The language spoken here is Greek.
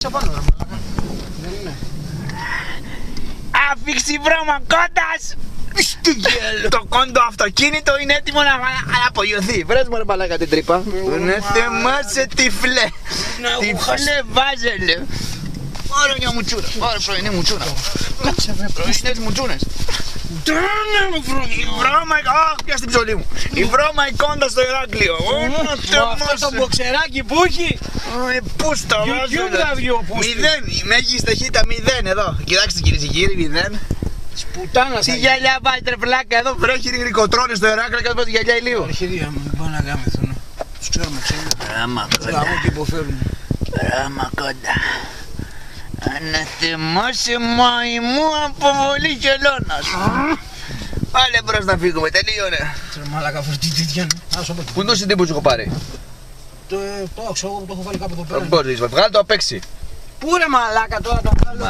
πάνω ρε μαλάκα. Δεν είναι. Άφηξη βρώμα κόντας! Το κόντο αυτοκίνητο είναι έτοιμο να απογειωθεί. Βρες μου ρε μαλάκα την τρύπα. Ναι θεμάσαι τυφλέ. Τυφλέ βάζελε. Ωραία μια μουτσούρα. Ωραία πρωινή μουτσούρα. Πρωινές μουτσούνες. Η βρώμα... Αχ, πια στην ψωλή μου. Η βρώμα η κόντα στο Ηράκλειο. Αυτό το μποξεράκι που έχει. Πού στο YouTube θα βγει ο Πούστης. 0, η μέγιστη ταχύτητα 0 εδώ. Κοιτάξτε κυρίες και κύριοι, 0. Σπουτάνα. Τι γυαλιά βάζει τρεφλάκα εδώ, βρέχει γρικοτρώνες στο Ηράκλειο και εδώ γυαλιά ηλίου. Αρχιδία μου, δεν πάνε να γάμηθουν. Τους ξέρουμε, ξέρουμε. Ράμα κοντά. Λαγό και υποφέρουν. Ράμα κοντά. Αναθεμάσαι μαϊμού αποβολή χελώνας. Πάλε μπρος να φύγουμε, τελείωνε. Ξέρω μαλάκα φορτή τέτοια. Πού είναι το CD που σου έχω πάρει? Το άξω εγώ που το έχω βάλει κάπου εδώ πέρα. Μπορείς, βγάλε το απ' έξι. Πού ρε μαλάκα τώρα το βγάλω.